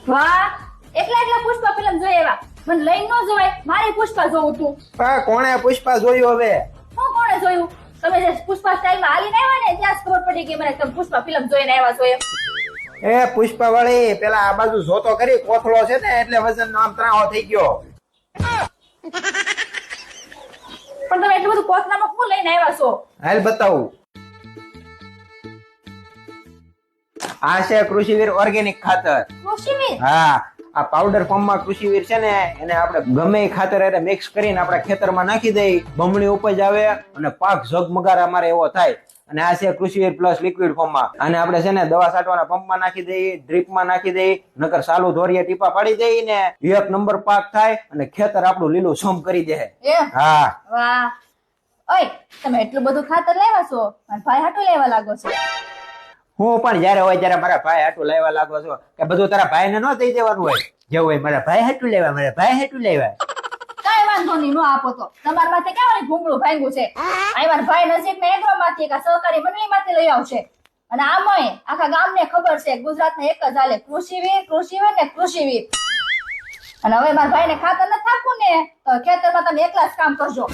વાહ, એકલા એકલા પુષ્પા ફિલ્મ જોઈ એવા મને લઈને ન જવાય. મારે પુષ્પા જોવું તું. હા, કોણે પુષ્પા જોયું હવે? હું કોણે જોયું? તમે જે પુષ્પા સ્ટાઇલમાં હાલીને આવ્યા ને ત્યાં જ ખબર પડી કે મને તમે પુષ્પા ફિલ્મ જોઈને આવ્યા છો એમ. એ પુષ્પા વાળી પેલા આ બાજુ જોતો કરી કોથળો છે ને એટલે વજન આમ ત્રાહો થઈ ગયો. પણ તમે એટલું બધું કોથળામાં શું લઈને આવ્યા છો? હાલ બતાવું. આ છે કૃષિવીર ઓર્ગેનિક ખાતર. કૃષિવીર? હા, આ પાવડર ફોર્મમાં કૃષિવીર છે ને એને આપણે ગમે એ ખાતર એટલે મિક્સ કરીને આપણા ખેતરમાં નાખી દઈ, બમણી ઉપજ આવે અને પાક ઝગમગાર અમારે એવો થાય. અને આ છે કૃષિવીર પ્લસ લિક્વિડ ફોર્મમાં. અને આપણે છે ને દવા છાંટવાના પંપમાં નાખી દઈએ, ડ્રીપમાં નાખી દઈએ, નકર ચાલુ ધોરીએ ટીપા પાડી દઈએ ને 1 નંબર પાક થાય અને ખેતર આપણું લીલું છમ કરી દે. હા. વાહ. ઓય, તમે એટલું બધું ખાતર લાવ્યા છો અને ભાઈ હાટું લેવા લાગો છો. હું પણ જયારે હોય ત્યારે મારા ભાઈ હાટું લેવા લાગો છો કે બધું તારા ભાઈને ન દઈ દેવાનું હોય. જેવું હોય મારા ભાઈ હાટું લેવા, મારા ભાઈ હાટું લેવા. કાઈ વાંધો નહીં, નો આપો તો. તમારા માથે કેવાય ભૂંગળું ભાંગ્યું છે. આયવાર ભાઈ નજીકના એગ્રોમાંથી કે સહકારી મંડળીમાંથી લઈ આવશે. અને આમાંય આખા ગામને ખબર છે ગુજરાતમાં એક જ હાલે કૃષિવીર, કૃષિવીર ને કૃષિવીર. અને હવે મારા ભાઈને ખાતર ન થાકું ને તો ખેતરમાં તમે એકલા જ કામ કરજો.